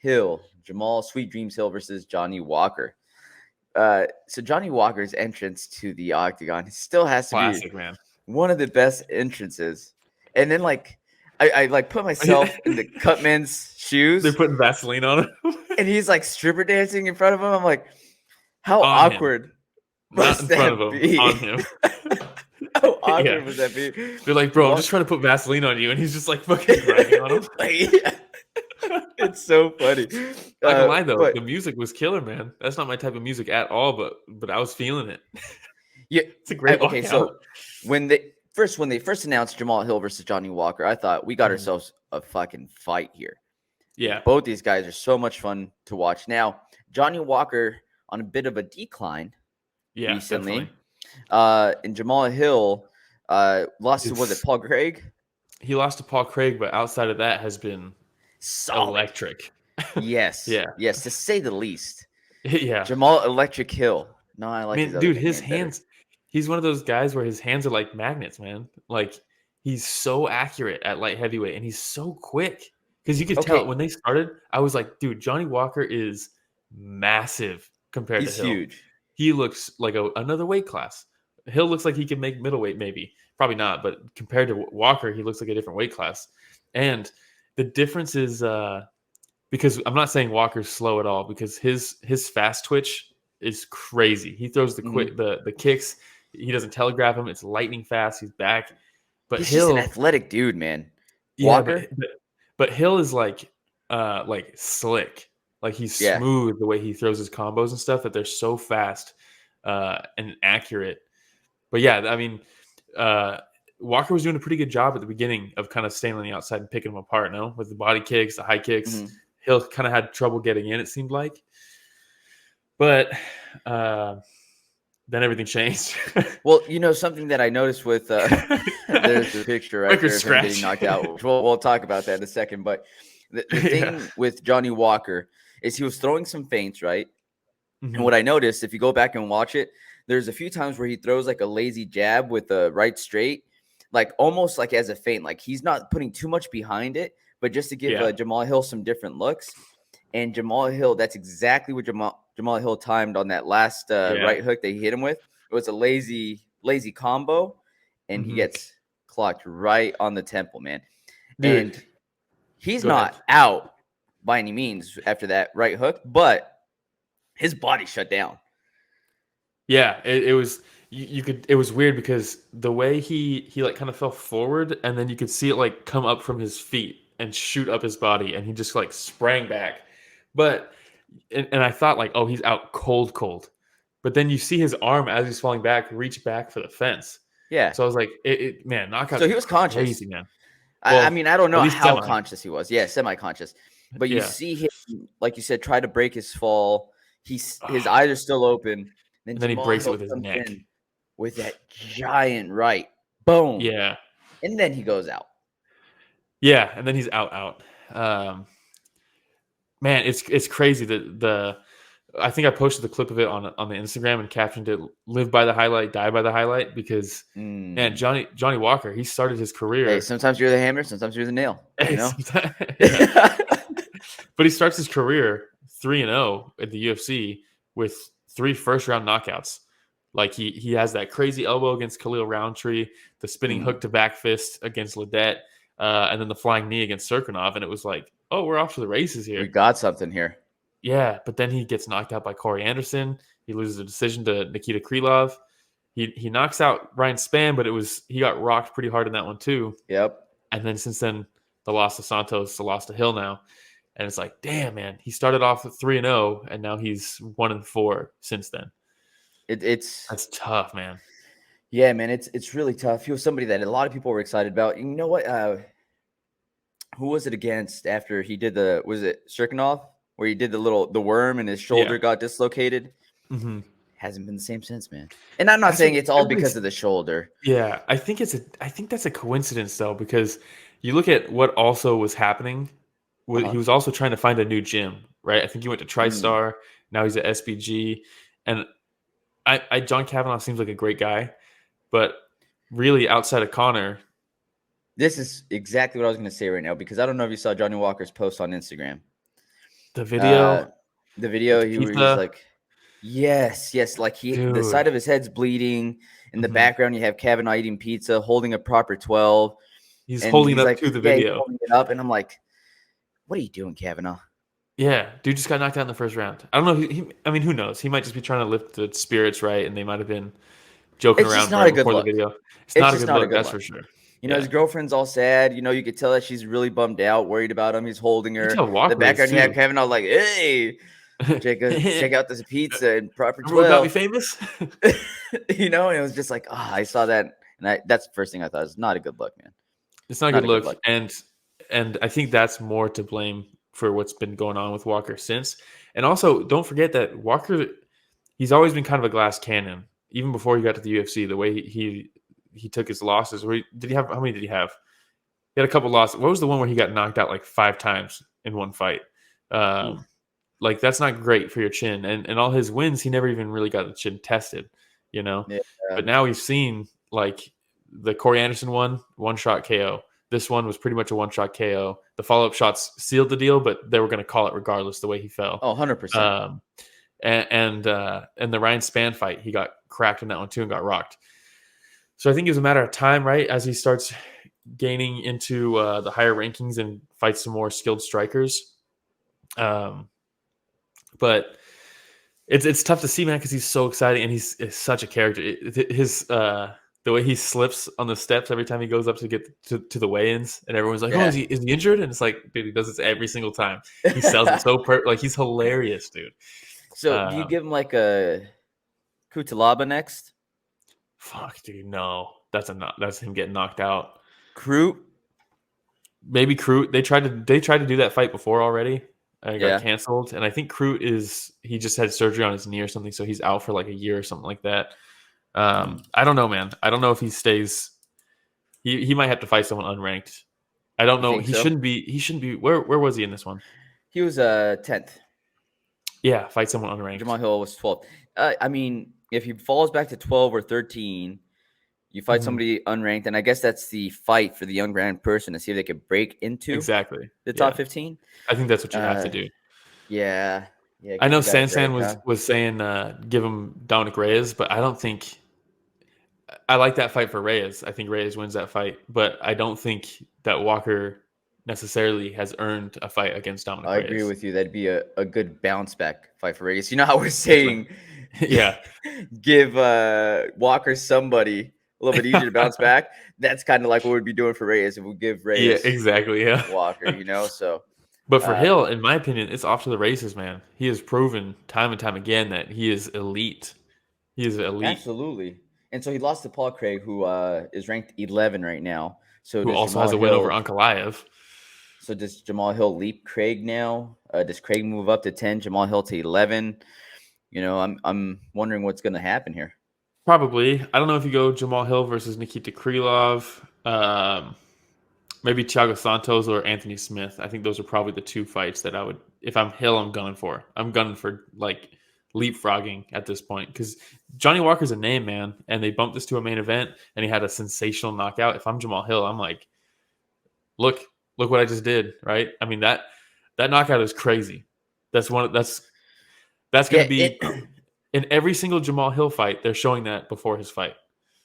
Hill, Jamal Sweet Dreams Hill versus Johnny Walker. So Johnny Walker's entrance to the octagon still has to be Classic, man. one of the best entrances. And then like I like put myself in the Cutman's shoes. They're putting Vaseline on him. And he's like stripper dancing in front of him. I'm like, how On him. awkward Not must in front that of him, be? on him. How awkward Yeah. must that be? They're like, bro, I'm just trying to put Vaseline on you, and he's just like fucking grinding on him. Yeah. It's so funny. Not gonna lie though, but the music was killer, man. That's not my type of music at all, but I was feeling it. yeah, It's a great okay. walkout. So when they first announced Jamal Hill versus Johnny Walker, I thought we got ourselves a fucking fight here. Yeah. Both these guys are so much fun to watch. Now, Johnny Walker on a bit of a decline recently. And Jamahal Hill lost to, was it Paul Craig? He lost to Paul Craig, but outside of that has been Solid. electric. Yes. Yeah. Yes, to say the least. Yeah. Jamal Electric Hill. No, I like his dude, his hands, he's one of those guys where his hands are like magnets, man. Like, he's so accurate at light heavyweight, and he's so quick. Because you could tell when they started, I was like, dude, Johnny Walker is massive compared to Hill. He's huge. He looks like another weight class. Hill looks like he can make middleweight, maybe. Probably not, but compared to Walker, he looks like a different weight class. And the difference is because I'm not saying Walker's slow at all, because his fast twitch is crazy. He throws the kicks. He doesn't telegraph them. It's lightning fast. He's back. But he's Hill, just an athletic dude, man. Walker, but Hill is like slick. Like, he's smooth the way he throws his combos and stuff, that they're so fast and accurate. But yeah, I mean, Walker was doing a pretty good job at the beginning of kind of staying on the outside and picking them apart, no? With the body kicks, the high kicks. Mm-hmm. Hill kind of had trouble getting in, it seemed like. But then everything changed. Well, you know, something that I noticed with there's the picture right there of him getting knocked out. We'll talk about that in a second. But the thing with Johnny Walker is he was throwing some feints, right? Mm-hmm. And what I noticed, if you go back and watch it, there's a few times where he throws like a lazy jab with the right straight, like almost like as a feint. Like, he's not putting too much behind it, but just to give Jamahal Hill some different looks. And Jamahal Hill, that's exactly what Jamahal Hill timed on that last right hook that he hit him with. It was a lazy combo, and he gets clocked right on the temple, man. Dude, and he's not out by any means after that right hook, but his body shut down. Yeah, it was it was weird because the way he like kind of fell forward, and then you could see it like come up from his feet and shoot up his body, and he just like sprang back. But and I thought like, oh, he's out cold. But then you see his arm as he's falling back reach back for the fence. Yeah. So I was like, man, knockout. So he was conscious. Crazy, man. Well, I mean, I don't know how conscious he was. Yeah, semi-conscious. But you see him, like you said, try to break his fall. His eyes are still open. And then he breaks it with his neck. With that giant right. Boom. Yeah. And then he goes out. Yeah, and then he's out. Man, it's crazy that I think I posted the clip of it on the Instagram and captioned it "Live by the highlight, die by the highlight," because man, Johnny Walker, he started his career. Hey, sometimes you're the hammer, sometimes you're the nail. You know? But he starts his career 3-0 at the UFC with 3 first-round knockouts. Like, he has that crazy elbow against Khalil Roundtree, the spinning hook to back fist against Ledet, and then the flying knee against Serkinov, and it was like, oh, we're off to the races here. We got something here. Yeah, but then he gets knocked out by Corey Anderson. He loses a decision to Nikita Krylov. He knocks out Ryan Spann, but he got rocked pretty hard in that one too. Yep. And then since then, the loss to Santos, the loss to Hill now. And it's like, damn, man, he started off with 3-0, and now he's 1-4 since then. That's tough, man. Yeah, man, it's really tough. He was somebody that a lot of people were excited about. You know what? Who was it against after he did was it Serkinov, where he did the worm and his shoulder got dislocated? Mm-hmm. Hasn't been the same since, man. And I'm not saying it's all because of the shoulder. Yeah, I think that's a coincidence though, because you look at what also was happening. He was also trying to find a new gym, right? I think he went to TriStar. Now he's at SBG, and John Kavanagh seems like a great guy, but really outside of Conor. This is exactly what I was going to say right now, because I don't know if you saw Johnny Walker's post on Instagram. The video, he was like, yes, like the side of his head's bleeding. In the background, you have Kavanagh eating pizza, holding a proper 12. He's holding it up to the video. He's holding it up, and I'm like, what are you doing, Kavanagh? Yeah, dude just got knocked out in the first round. I don't know. I mean, who knows? He might just be trying to lift the spirits, right? And they might have been joking around right before the video. It's not a good look, that's for sure. You know, his girlfriend's all sad. You know, you could tell that she's really bummed out, worried about him. He's holding her. The background, you have Kavanagh like, hey, check out this pizza and proper 12. Got me famous? You know, and it was just like, I saw that. And that's the first thing I thought. It's not a good look, man. It's not a good look. And I think that's more to blame for what's been going on with Walker since. And also, don't forget that Walker, he's always been kind of a glass cannon. Even before he got to the UFC, the way he took his losses. How many did he have? He had a couple losses. What was the one where he got knocked out like 5 times in one fight? Like, that's not great for your chin. And all his wins, he never even really got the chin tested, you know? Yeah. But now we've seen, like, the Corey Anderson one-shot KO. This one was pretty much a one-shot KO. The follow-up shots sealed the deal, but they were going to call it regardless the way he fell. 100%. And the Ryan Spann fight, he got cracked in that one too and got rocked. So I think it was a matter of time, right, as he starts gaining into the higher rankings and fights some more skilled strikers. But it's tough to see, man, because he's so exciting and he's such a character. The way he slips on the steps every time he goes up to get to the weigh-ins, and everyone's like, "Oh, is he injured?" And it's like, dude, he does this every single time. He sells it so like he's hilarious, dude. So do you give him like a Kutalaba next? Fuck, dude, no. That's him getting knocked out. Crute? Maybe Crute. They tried to do that fight before already. It got canceled, and I think Crute he just had surgery on his knee or something, so he's out for like a year or something like that. I don't know, man. I don't know if he stays. He might have to fight someone unranked. I don't know. He shouldn't be. Where was he in this one? He was 10th. Yeah, fight someone unranked. Jamahal Hill was 12th. I mean, if he falls back to 12 or 13, you fight somebody unranked, and I guess that's the fight for the unranked person to see if they could break into the top 15. I think that's what you have to do. Yeah. I know Sansan was saying give him Dominic Reyes, but I don't think I like that fight for Reyes. I think Reyes wins that fight, but I don't think that Walker necessarily has earned a fight against Dominic Reyes. I agree with you. That'd be a good bounce back fight for Reyes. You know how we're saying, give Walker somebody a little bit easier to bounce back. That's kind of like what we'd be doing for Reyes if we give Reyes, Walker. You know, so. But for Hill, in my opinion, it's off to the races, man. He has proven time and time again that he is elite. He is elite. Absolutely. And so he lost to Paul Craig, who is ranked 11 right now. So who also has a win over Ankalaev. So does Jamahal Hill leap Craig now? Does Craig move up to 10? Jamahal Hill to 11? You know, I'm wondering what's going to happen here. Probably. I don't know if you go Jamahal Hill versus Nikita Krylov. Maybe Thiago Santos or Anthony Smith. I think those are probably the 2 fights that I would, if I'm Hill, I'm gunning for. I'm gunning for like leapfrogging at this point because Johnny Walker's a name, man, and they bumped this to a main event and he had a sensational knockout. If I'm Jamahal Hill, I'm like, look what I just did, right? I mean that knockout is crazy. That's going to be in every single Jamahal Hill fight. They're showing that before his fight.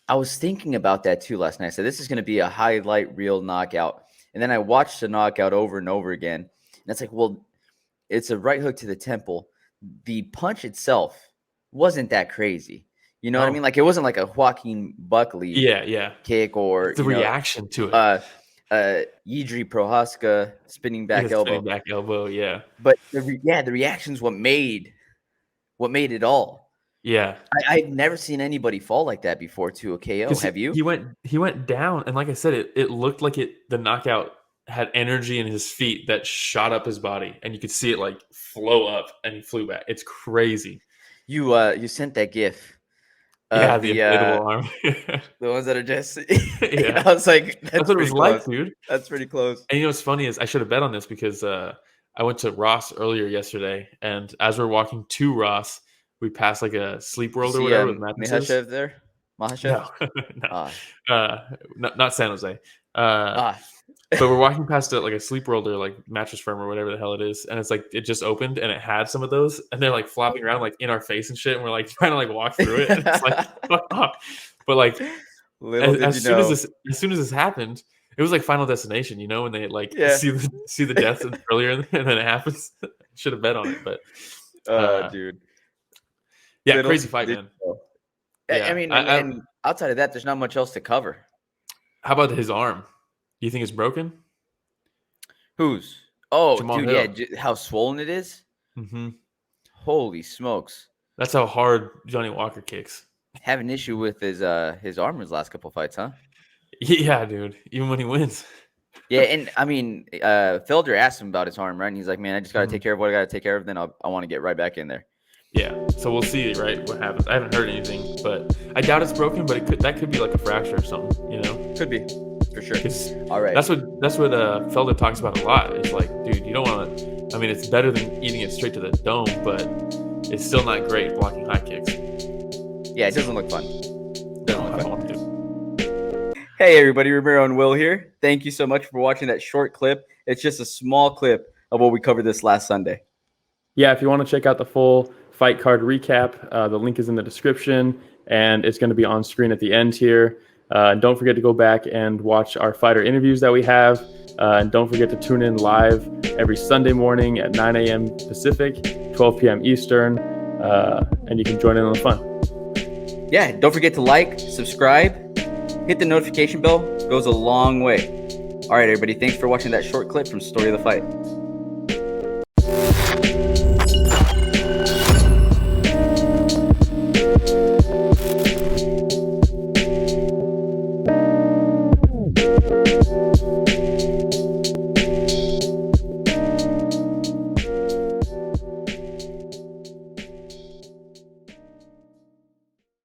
I was thinking about that too last night. So this is going to be a highlight reel knockout. And then I watched the knockout over and over again. And it's like, well, it's a right hook to the temple. The punch itself wasn't that crazy. You know what I mean? Like, it wasn't like a Joaquin Buckley kick or the reaction to it. Yidri Prohaska spinning back elbow. Spinning back elbow, yeah. But the reaction's what made it all. Yeah, I've never seen anybody fall like that before to a KO. Have you? He went down, and like I said, it looked like the knockout had energy in his feet that shot up his body, and you could see it like flow up, and he flew back. It's crazy. You sent that GIF. The inflatable arm. The ones that are just. I was like, that's what it was like, dude. That's pretty close. And you know what's funny is I should have bet on this because I went to Ross earlier yesterday, and as we're walking to Ross. We passed like a Sleep World or whatever with mattresses. Mahashev there? Mahashev? No. Not San Jose. But we're walking past a Sleep World or like Mattress Firm or whatever the hell it is, and it's like it just opened and it had some of those, and they're like flopping around like in our face and shit, and we're like trying to like walk through it. And it's like fuck off. But like as soon as this happened, it was like Final Destination, you know, when they like see the deaths earlier and then it happens. Should have bet on it, but dude, yeah, crazy fight, man. Yeah. I mean, and outside of that, there's not much else to cover. How about his arm? Do you think it's broken? Whose? Oh, Jamahal dude, Hill. yeah. How swollen it is? Mm-hmm. Holy smokes! That's how hard Johnny Walker kicks. Have an issue with his arm his last couple fights, huh? Yeah, dude. Even when he wins. Yeah, and I mean, Felder asked him about his arm, right? And he's like, "Man, I just got to take care of what I got to take care of. Then I want to get right back in there." Yeah, so we'll see, right? What happens? I haven't heard anything, but I doubt it's broken. But that could be like a fracture or something, you know? Could be. For sure. All right. That's what Felder talks about a lot. It's like, dude, you don't want to. I mean, it's better than eating it straight to the dome, but it's still not great blocking high kicks. Yeah, it doesn't look fun. I don't want to. Hey, everybody, Romero and Will here. Thank you so much for watching that short clip. It's just a small clip of what we covered this last Sunday. Yeah, if you want to check out the full fight card recap, the link is in the description, and it's going to be on screen at the end here. Don't forget to go back and watch our fighter interviews that we have. And don't forget to tune in live every Sunday morning at 9 a.m. Pacific, 12 p.m. Eastern, and you can join in on the fun. Yeah, don't forget to like, subscribe, hit the notification bell. It goes a long way. All right, everybody, thanks for watching that short clip from Story of the Fight.